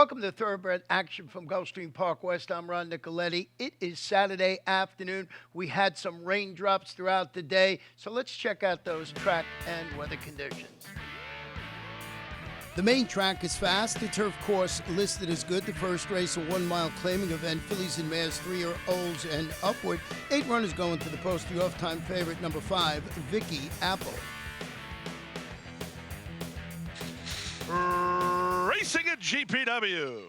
Welcome to Thoroughbred Action from Gulfstream Park West. I'm Ron Nicoletti. It is Saturday afternoon. We had some raindrops throughout the day, so let's check out those track and weather conditions. The main track is fast. The turf course listed as good. The first race, a 1 mile claiming event. Fillies and mares, 3-year-olds and upward. 8 runners going to the post. The off-time favorite, number 5, Vicky Apple. Racing at GPW.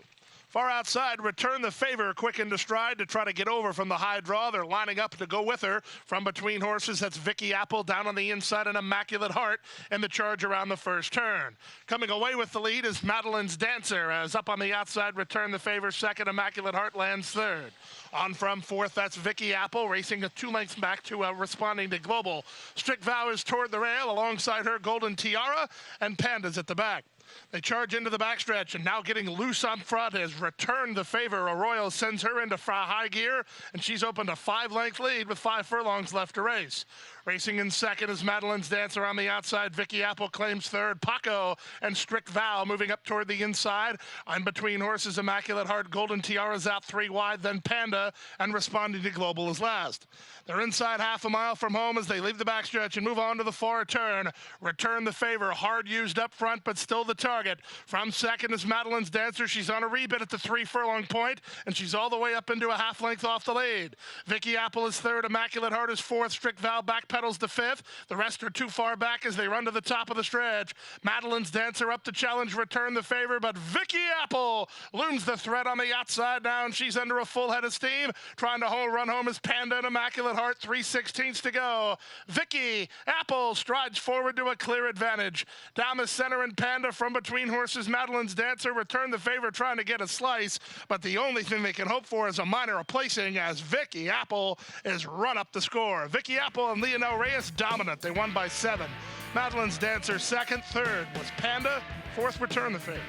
Far outside, Return the Favor, quick into stride to try to get over from the high draw. They're lining up to go with her from between horses. That's Vicky Apple down on the inside, an Immaculate Heart in the charge around the first turn. Coming away with the lead is Madeline's Dancer, as up on the outside, Return the Favor second, Immaculate Heart lands third. On from fourth, that's Vicky Apple, racing 2 lengths back to Responding to Global. Strict Vow is toward the rail, alongside her Golden Tiara, and Panda's at the back. They charge into the backstretch, and now getting loose on front has Returned the Favor. Arroyo sends her into high gear, and she's opened a 5-length lead with 5 furlongs left to race. Racing in second is Madeline's Dancer on the outside. Vicky Apple claims third. Paco and Strict Vow moving up toward the inside. In between horses, Immaculate Heart, Golden Tiara's out 3 wide, then Panda, and Responding to Global is last. They're inside half a mile from home as they leave the backstretch and move on to the far turn. Return the Favor, hard used up front, but still the target. From second is Madeline's Dancer. She's on a rebit at the 3 furlong point, and she's all the way up into a half length off the lead. Vicky Apple is third. Immaculate Heart is fourth. Strict Vow backpedals to fifth. The rest are too far back as they run to the top of the stretch. Madeline's Dancer up to challenge Return the Favor, but Vicky Apple looms the threat on the outside now, and she's under a full head of steam. Trying to run home is Panda and Immaculate Heart. 3/16 to go. Vicky Apple strides forward to a clear advantage. Down the center and Panda from between horses. Madeline's Dancer, Return the Favor trying to get a slice, but the only thing they can hope for is a minor replacing as Vicky Apple is run up the score. Vicky Apple and Lionel Reyes dominant. They won by 7. Madeline's Dancer second. Third was Panda. Fourth, Return the Favor.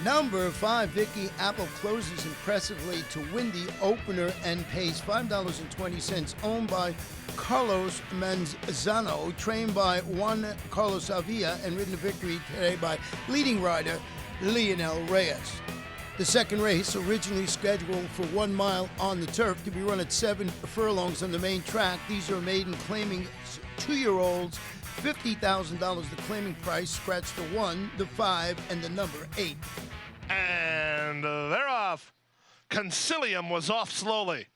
Number 5, Vicky Apple closes impressively to win the opener and pays $5.20, owned by Carlos Manzano, trained by Juan Carlos Avila, and ridden to victory today by leading rider Lionel Reyes. The second race, originally scheduled for 1 mile on the turf, to be run at 7 furlongs on the main track. These are maiden claiming 2-year-olds. $50,000 the claiming price, scratch the 1, the 5, and the number 8. And they're off. Concilium was off slowly.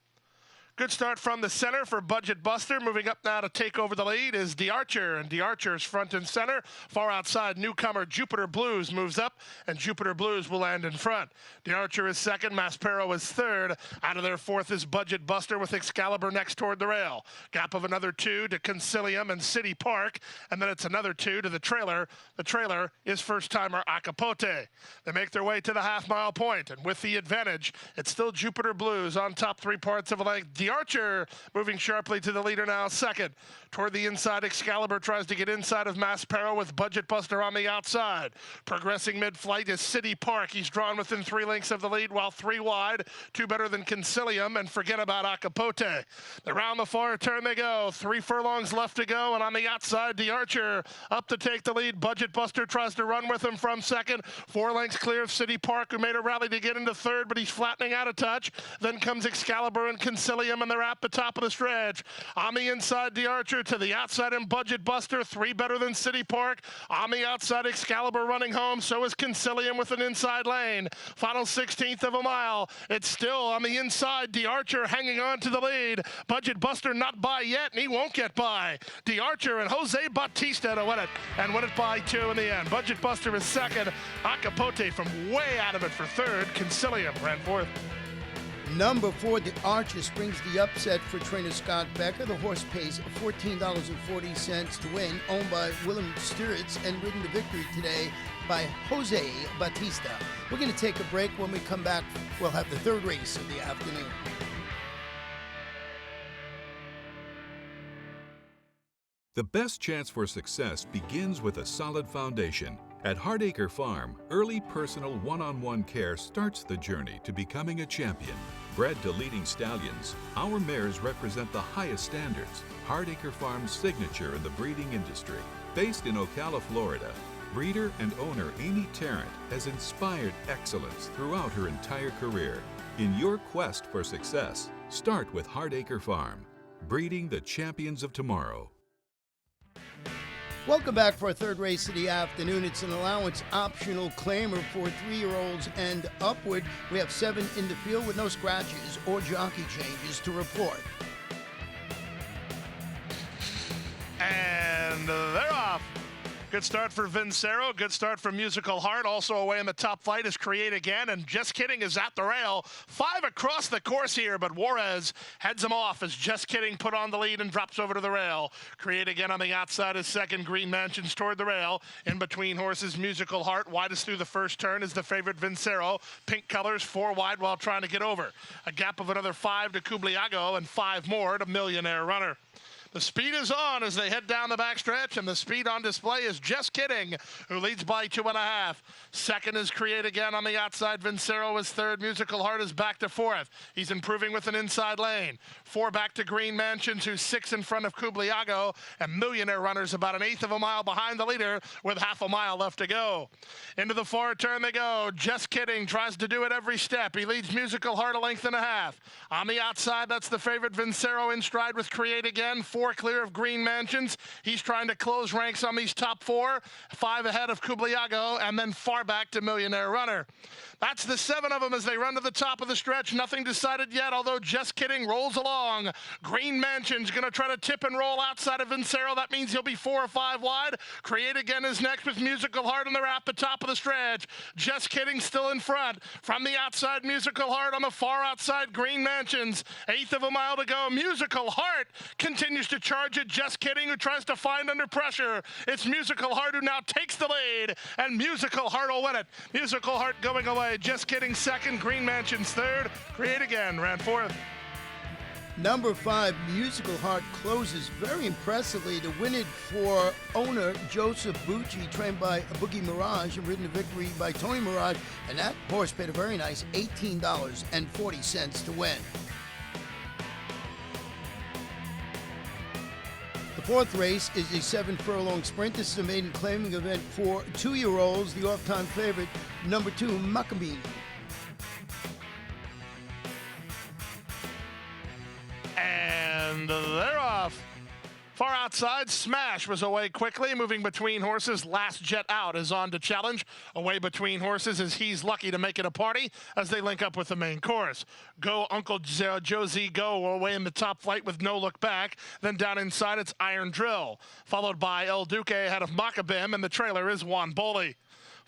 Good start from the center for Budget Buster. Moving up now to take over the lead is DeArcher, and DeArcher's front and center. Far outside, newcomer Jupiter Blues moves up, and Jupiter Blues will land in front. DeArcher is second, Maspero is third. Out of their fourth is Budget Buster with Excalibur next toward the rail. Gap of another 2 to Concilium and City Park, and then it's another 2 to the trailer. The trailer is first-timer Acapote. They make their way to the half-mile point, and with the advantage, it's still Jupiter Blues on top 3 parts of a length. DeArcher moving sharply to the leader now, second. Toward the inside, Excalibur tries to get inside of Maspero with Budget Buster on the outside. Progressing mid-flight is City Park. He's drawn within 3 lengths of the lead, while 3 wide, 2 better than Concilium, and forget about Acapote. Around the far turn they go. 3 furlongs left to go, and on the outside, DeArcher up to take the lead. Budget Buster tries to run with him from second. 4 lengths clear of City Park, who made a rally to get into third, but he's flattening out a touch. Then comes Excalibur and Concilium, and they're at the top of the stretch. On the inside, DeArcher to the outside, and Budget Buster, 3 better than City Park. On the outside, Excalibur running home. So is Concilium with an inside lane. Final 16th of a mile. It's still on the inside. DeArcher hanging on to the lead. Budget Buster not by yet, and he won't get by. DeArcher and Jose Bautista to win it, and win it by 2 in the end. Budget Buster is second. Acapote from way out of it for third. Concilium ran fourth. Number 4, the Archer, springs the upset for trainer Scott Becker. The horse pays $14.40 to win, owned by Willem Sturritz, and ridden to victory today by Jose Bautista. We're going to take a break. When we come back, we'll have the third race of the afternoon. The best chance for success begins with a solid foundation. At Hardacre Farm, early personal one-on-one care starts the journey to becoming a champion. Bred to leading stallions, our mares represent the highest standards. Hardacre Farm's signature in the breeding industry. Based in Ocala, Florida, Breeder and owner Amy Tarrant has inspired excellence throughout her entire career. In your quest for success, start with Hardacre Farm, breeding the champions of tomorrow. Welcome back for our third race of the afternoon. It's an allowance optional claimer for 3-year-olds and upward. We have 7 in the field with no scratches or jockey changes to report. And they're off. Good start for Vincero. Good start for Musical Heart. Also away in the top flight is Create Again. And Just Kidding is at the rail. 5 across the course here, but Juarez heads him off as Just Kidding put on the lead and drops over to the rail. Create Again on the outside is second. Green Mansions toward the rail. In between horses, Musical Heart. Widest through the first turn is the favorite Vincero. Pink colors, 4 wide while trying to get over. A gap of another 5 to Kubliago and 5 more to Millionaire Runner. The speed is on as they head down the backstretch, and the speed on display is Just Kidding, who leads by 2.5. Second is Create Again on the outside. Vincero is third. Musical Heart is back to fourth. He's improving with an inside lane. 4 back to Green Mansions, who's 6 in front of Kubliago, and Millionaire Runner's about 1/8 of a mile behind the leader with half a mile left to go. Into the far turn they go. Just Kidding tries to do it every step. He leads Musical Heart 1.5 lengths. On the outside, that's the favorite Vincero in stride with Create Again. 4 clear of Green Mansions. He's trying to close ranks on these top 4. 5 ahead of Kubliago, and then far back to Millionaire Runner. That's the 7 of them as they run to the top of the stretch. Nothing decided yet, although Just Kidding rolls along. Green Mansions going to try to tip and roll outside of Vincero. That means he'll be 4 or 5 wide. Create Again is next with Musical Heart on the wrap, the top of the stretch. Just Kidding still in front. From the outside, Musical Heart. On the far outside, Green Mansions. 1/8 of a mile to go. Musical Heart continues to charge it. Just Kidding, who tries to find under pressure. It's Musical Heart who now takes the lead, and Musical Heart will win it. Musical Heart going away. Just Kidding second. Green Mansions third. Create Again ran fourth. Number 5, Musical Heart, closes very impressively to win it for owner Joseph Bucci, trained by Boogie Mirage and ridden to victory by Tony Mirage. And that horse paid a very nice $18.40 to win. The 4th race is a 7-furlong sprint. This is a maiden claiming event for 2-year-olds. The off-time favorite, number 2, Maccabee. And they're off. Far outside, Smash was away quickly, moving between horses. Last Jet Out is on to challenge. Away between horses as He's Lucky to make it a party as they link up with the main course. Go Uncle Josie Go away in the top flight with No Look Back. Then down inside, it's Iron Drill, followed by El Duque ahead of Maccabim, and the trailer is Juan Boli.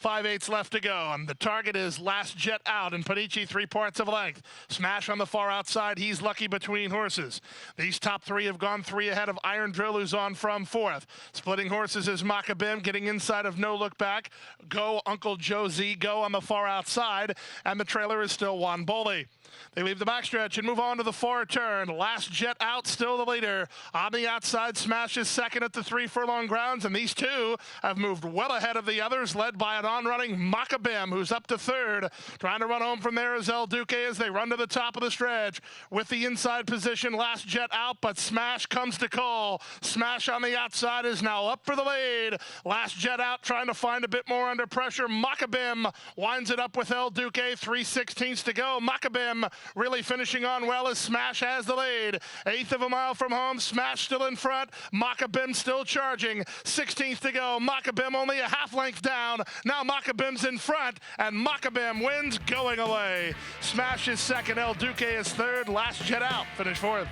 5/8 left to go, and the target is Last Jet Out and Panici 3 parts of a length. Smash on the far outside. He's Lucky between horses. These top 3 have gone 3 ahead of Iron Drill, who's on from 4th. Splitting horses is Maccabim, getting inside of No Look Back. Go Uncle Josie Go on the far outside, and the trailer is still Juan Boli. They leave the backstretch and move on to the far turn. Last Jet Out still the leader. On the outside, Smash is second at the 3 furlong grounds, and these 2 have moved well ahead of the others, led by an on-running Maccabim, who's up to 3rd. Trying to run home from there is El Duque as they run to the top of the stretch. With the inside position, Last Jet Out, but Smash comes to call. Smash on the outside is now up for the lead. Last Jet Out trying to find a bit more under pressure. Maccabim winds it up with El Duque, 3/16 to go. Maccabim really finishing on well as Smash has the lead. 1/8 of a mile from home. Smash still in front. Maccabim still charging. 16th to go. Maccabim only a half length down. Now Maccabim's in front, and Maccabim wins going away. Smash is second. El Duque is third. Last Jet Out finished fourth.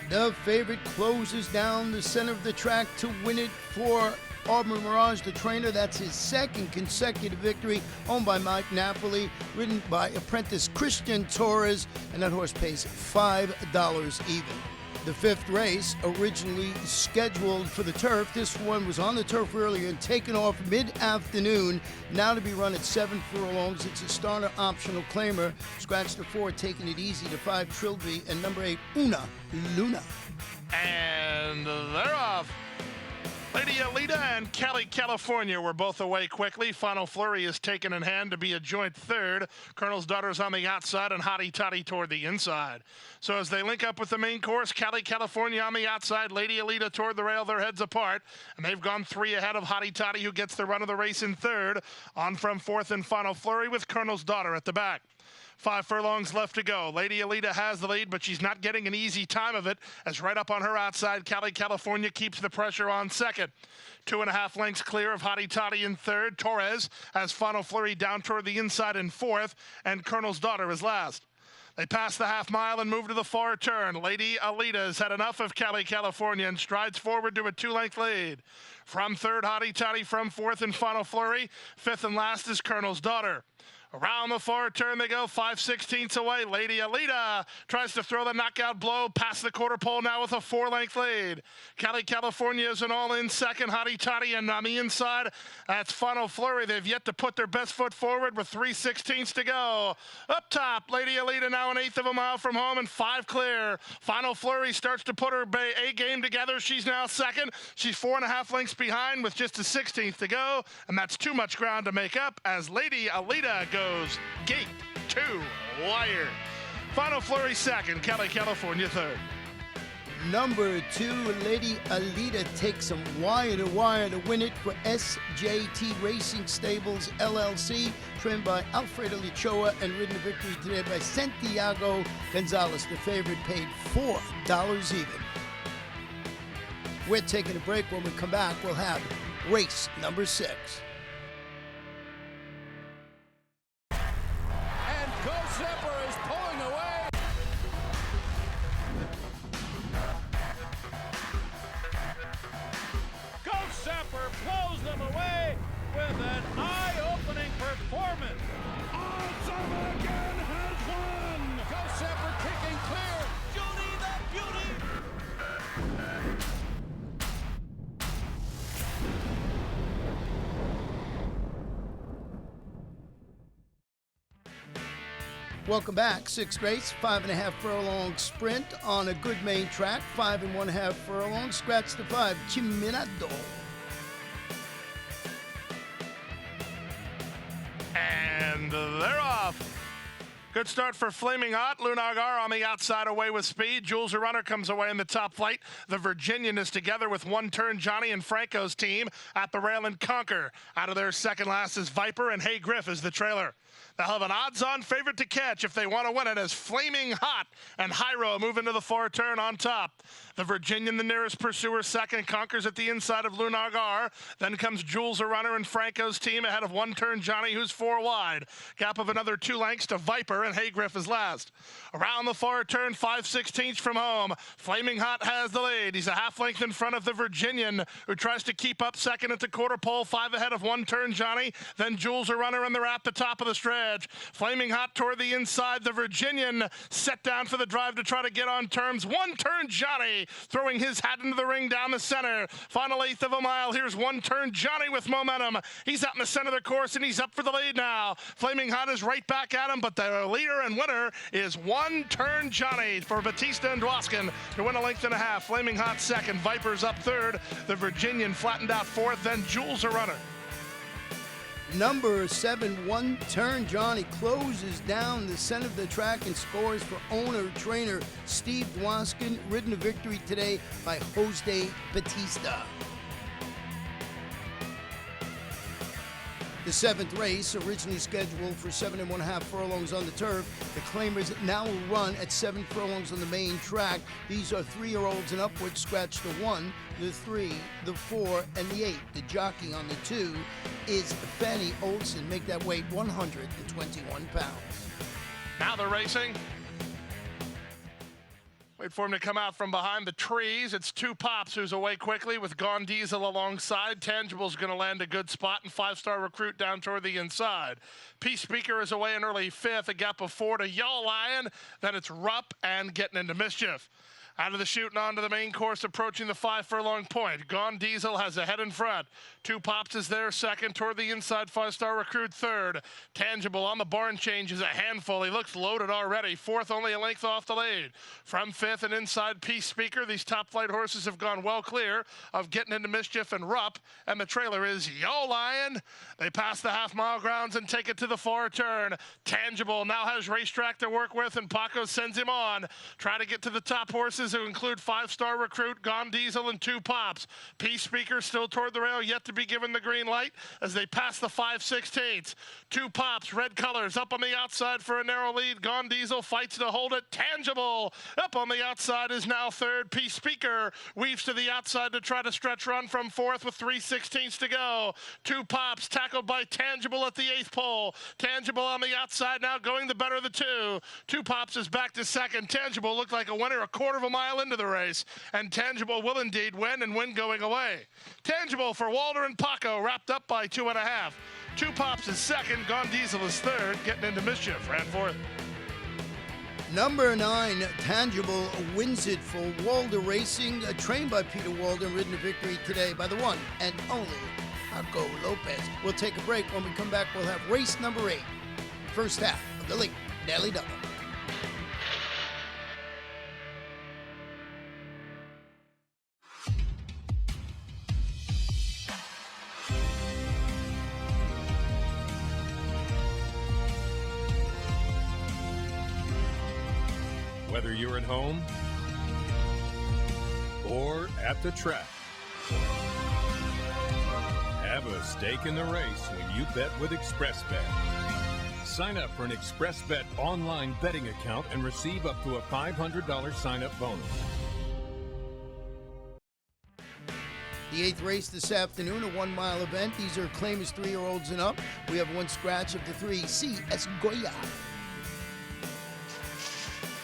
The favorite closes down the center of the track to win it for Auburn Mirage, the trainer. That's his 2nd consecutive victory, owned by Mike Napoli, ridden by apprentice Christian Torres, and that horse pays $5 even. The 5th race, originally scheduled for the turf, this one was on the turf earlier and taken off mid-afternoon, now to be run at 7 furlongs. It's a starter optional claimer. Scratch the 4, taking it easy to 5, Trilby, and number 8, Una Luna. And they're off. Lady Alita and Cali, California were both away quickly. Final Flurry is taken in hand to be a joint third. Colonel's Daughter's on the outside and Hottie Toddy toward the inside. So as they link up with the main course, Cali, California on the outside, Lady Alita toward the rail, their heads apart. And they've gone 3 ahead of Hottie Toddy, who gets the run of the race in third. On from fourth and Final Flurry with Colonel's Daughter at the back. 5 furlongs left to go. Lady Alita has the lead, but she's not getting an easy time of it, as right up on her outside, Cali, California keeps the pressure on second. 2.5 lengths clear of Hottie Toddy in third. Torres has Final Flurry down toward the inside in fourth, and Colonel's Daughter is last. They pass the half mile and move to the far turn. Lady Alita has had enough of Cali, California and strides forward to a 2-length lead. From third, Hottie Toddy. From fourth and Final Flurry. Fifth and last is Colonel's Daughter. Around the far turn they go, 5/16 away. Lady Alita tries to throw the knockout blow past the quarter pole now with a 4-length lead. Cali, California is an all-in second. Hottie Toddy, and on the inside, that's Final Flurry. They've yet to put their best foot forward with 3/16 to go. Up top, Lady Alita now an 1/8 of a mile from home and 5 clear. Final Flurry starts to put her A game together. She's now second. She's 4.5 lengths behind with just a 16th to go, and that's too much ground to make up as Lady Alita goes gate 2 wire. Final Flurry second, Cali, California third. Number 2, Lady Alita takes some wire to wire to win it for SJT Racing Stables LLC, trained by Alfredo Lichoa and ridden to victory today by Santiago Gonzalez. The favorite paid $4 even. We're taking a break. When we come back, we'll have race number 6. Zipper is pulling away. Ghost Zipper blows them away with an eye-opening performance. Awesome again has won. Ghost Zipper kicking clear. Judy the Beauty. Welcome back. 6th race, 5.5 furlong sprint on a good main track. 5 1/2 furlong. Scratch the 5. Chiminado. And they're off. Good start for Flaming Hot. Lunagar on the outside away with speed. Jules the Runner comes away in the top flight. The Virginian is together with One Turn Johnny and Franco's team at the rail and conquer. Out of their second last is Viper, and Hey Griff is the trailer. They'll have an odds-on favorite to catch if they want to win it as Flaming Hot and Hyro move into the far turn on top. The Virginian, the nearest pursuer, second, conquers at the inside of Lunagar. Then comes Jules the Runner and Franco's team ahead of One Turn Johnny, who's 4 wide. Gap of another 2 lengths to Viper, and Hey Griff is last. Around the far turn, 5/16 from home. Flaming Hot has the lead. He's a half length in front of the Virginian, who tries to keep up second at the quarter pole, 5 ahead of One Turn Johnny. Then Jules the Runner, and they're at the top of the stretch. Flaming Hot toward the inside. The Virginian set down for the drive to try to get on terms. One Turn Johnny throwing his hat into the ring down the center. Final 1/8 of a mile. Here's One Turn Johnny with momentum. He's out in the center of the course, and he's up for the lead now. Flaming Hot is right back at him, but the leader and winner is One Turn Johnny for Batista and Dwoskin to win a 1.5 lengths. Flaming Hot second. Viper's up third. The Virginian flattened out fourth. Then Jules the Runner. Number 7, One Turn Johnny closes down the center of the track and scores for owner-trainer Steve Dwoskin, ridden to victory today by Jose Batista. The 7th race, originally scheduled for 7 1/2 furlongs on the turf, the claimers now will run at 7 furlongs on the main track. These are 3-year-olds and upwards. Scratch the 1, the 3, the 4, and the 8. The jockey on the 2 is Fanny Olson. Make that weight 121 pounds. Now they're racing. Wait for him to come out from behind the trees. It's 2 Pops who's away quickly with Gone Diesel alongside. Tangible's going to land a good spot, and 5-star Recruit down toward the inside. Peace Speaker is away in early 5th, a gap of 4 to Yellow Lion. Then it's Rupp and Getting Into Mischief. Out of the chute and onto the main course, approaching the 5 furlong point. Gone Diesel has a head in front. Two Pops is there second. Toward the inside, 5-star Recruit third. Tangible on the barn change is a handful. He looks loaded already. Fourth, only a length off the lead. From fifth and inside, Peace Speaker. These top flight horses have gone well clear of getting into mischief and Rupp. And the trailer is Yo Lion. They pass the half-mile grounds and take it to the far turn. Tangible now has racetrack to work with, and Paco sends him on. Try to get to the top horses, who include 5-star Recruit, Gone Diesel, and Two Pops. Peace Speaker still toward the rail, yet to be given the green light as they pass the 5/16. Two Pops, red colors, up on the outside for a narrow lead. Gone Diesel fights to hold it. Tangible up on the outside is now third. Peace Speaker weaves to the outside to try to stretch run from fourth with 3/16 to go. Two Pops tackled by Tangible at the 8th pole. Tangible on the outside now, going the better of the two. Two Pops is back to second. Tangible looked like a winner a quarter of a mile into the race, and Tangible will indeed win, and win going away. Tangible for Walter and Paco, wrapped up by 2.5. Two Pops is second. Gone Diesel is third. Getting into mischief, ran fourth. Number 9, Tangible, wins it for Walder Racing, trained by Peter Walder, ridden to victory today by the one and only Paco Lopez. We'll take a break. When we come back, we'll have race number 8, first half of the late Daily Double. Whether you're at home or at the track, have a stake in the race when you bet with ExpressBet. Sign up for an ExpressBet online betting account and receive up to a $500 sign-up bonus. The 8th race this afternoon, a 1-mile event. These are claimers 3-year-olds and up. We have one scratch of the 3, C.S. Goya.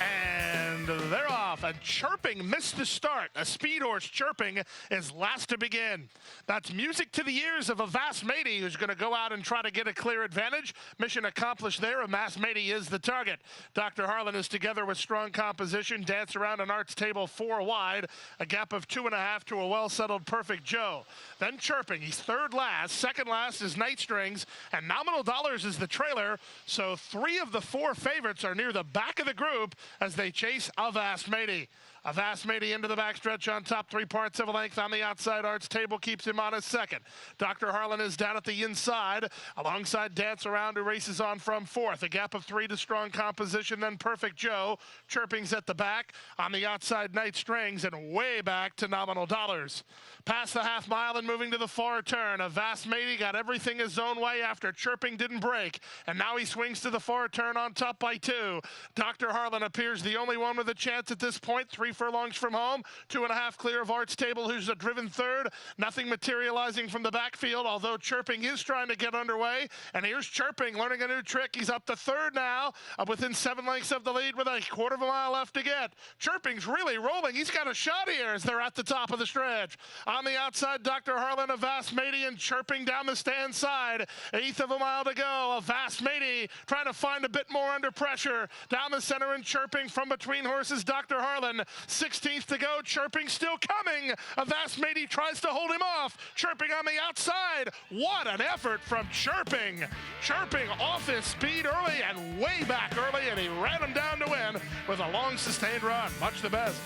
And they're off, and Chirping missed the start. A speed horse, Chirping, is last to begin. That's music to the ears of Avast Matey, who's going to go out and try to get a clear advantage. Mission accomplished there. Avast Matey is the target. Dr. Harlan is together with strong composition. Dance around an arts table 4 wide, a gap of 2.5 to a well-settled Perfect Joe. Then Chirping, he's third last. Second last is Night Strings, and Nominal Dollars is the trailer. So 3 of the 4 favorites are near the back of the group as they chase Avast Matey. Avast Matey into the backstretch on top, 3 parts of a length on the outside. Arts table keeps him on his second. Dr. Harlan is down at the inside, alongside Dance Around, who races on from 4th. A gap of 3 to strong composition, then Perfect Joe. Chirping's at the back. On the outside, Night Strings, and way back to Nominal Dollars. Past the half mile and moving to the far turn. Avast Matey got everything his own way after Chirping didn't break, and now he swings to the far turn on top by 2. Dr. Harlan appears the only one with a chance at this point. 3 furlongs from home, 2.5 clear of Arts Table, who's a driven third. Nothing materializing from the backfield, although Chirping is trying to get underway. And here's Chirping learning a new trick. He's up to third now, within 7 lengths of the lead with a quarter of a mile left to get. Chirping's really rolling. He's got a shot here as they're at the top of the stretch. On the outside, Dr. Harlan, Avast Matey, and Chirping down the stand side. 1/8 of a mile to go. Avast Matey trying to find a bit more under pressure. Down the center and Chirping from between horses, Dr. Harlan. 16th to go. Chirping still coming. Avast Matey tries to hold him off. Chirping on the outside. What an effort from Chirping. Chirping off his speed early and way back early, and he ran him down to win with a long sustained run. Much the best.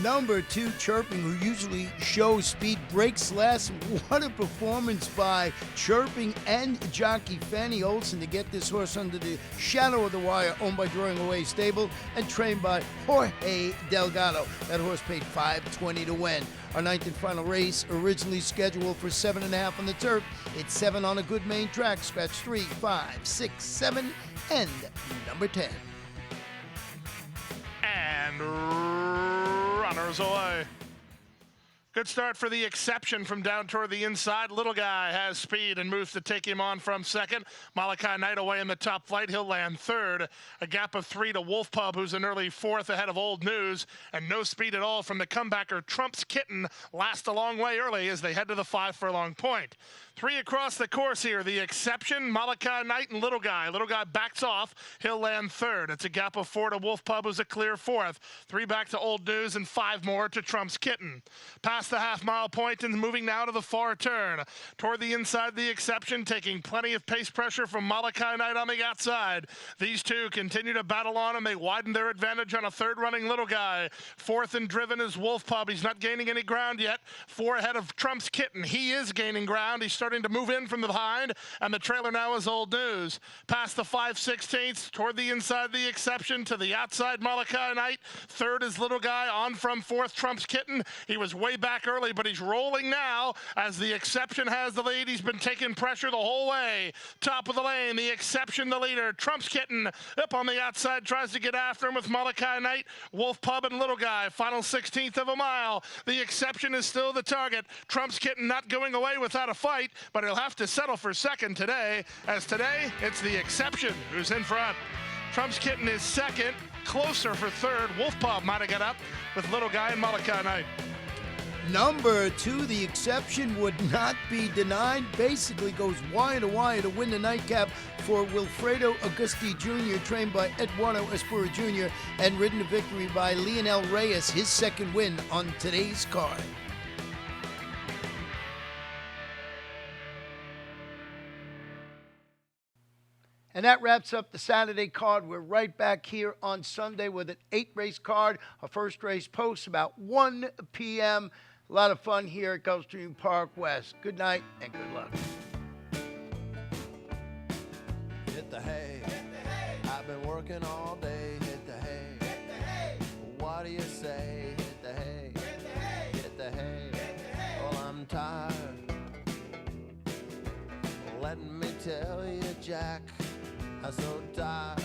Number 2, Chirping, who usually shows speed, breaks last. What a performance by Chirping and jockey Fanny Olson to get this horse under the shadow of the wire, owned by Drawing Away Stable and trained by Jorge Delgado. That horse paid $5.20 to win. Our 9th and final race, originally scheduled for 7.5 on the turf. It's 7 on a good main track. Scratch 3, 5, 6, 7, and number 10. And runners away. Good start for the Exception from down toward the inside. Little guy has speed and moves to take him on from second. Malachi Knight away in the top flight. He'll land third. A gap of 3 to Wolf Pub, who's an early fourth ahead of Old News. And no speed at all from the comebacker Trump's Kitten. Last a long way early as they head to the 5 furlong point. 3 across the course here. The Exception, Malachi Knight, and Little Guy. Little Guy backs off. He'll land third. It's a gap of 4 to Wolf Pub, who's a clear fourth. 3 back to Old News and 5 more to Trump's Kitten. Past the half-mile point and moving now to the far turn. Toward the inside, the Exception, taking plenty of pace pressure from Malachi Knight on the outside. These two continue to battle on, and they widen their advantage on a third running Little Guy. Fourth and driven is Wolf Pub. He's not gaining any ground yet. 4 ahead of Trump's Kitten. He is gaining ground. He's starting to move in from the behind, and the trailer now is Old News. Past the 5/16, toward the inside, the Exception, to the outside, Malachi Knight. Third is Little Guy, on from fourth, Trump's Kitten. He was way back early, but he's rolling now as the Exception has the lead. He's been taking pressure the whole way. Top of the lane, the Exception, the leader. Trump's Kitten up on the outside, tries to get after him with Malachi Knight, Wolf Pub, and Little Guy. Final 16th of a mile. The Exception is still the target. Trump's Kitten not going away without a fight, but he'll have to settle for second today, as today it's the Exception who's in front. Trump's Kitten is second, closer for third. Wolf Pub might have got up with Little Guy and Malachi Knight. Number 2, the Exception would not be denied. Basically goes wire to win the nightcap for Wilfredo Augusti Jr., trained by Eduardo Espura Jr., and ridden to victory by Lionel Reyes, his second win on today's card. And that wraps up the Saturday card. We're right back here on Sunday with an 8-race card. Our first race posts about 1 p.m. A lot of fun here at Gulfstream Park West. Good night and good luck. Hit the hay. I've been working all day. Hit the hay. What do you say? Hit the hay. Hit the hay. Well, I'm tired. Let me tell you, Jack, I'm so tired.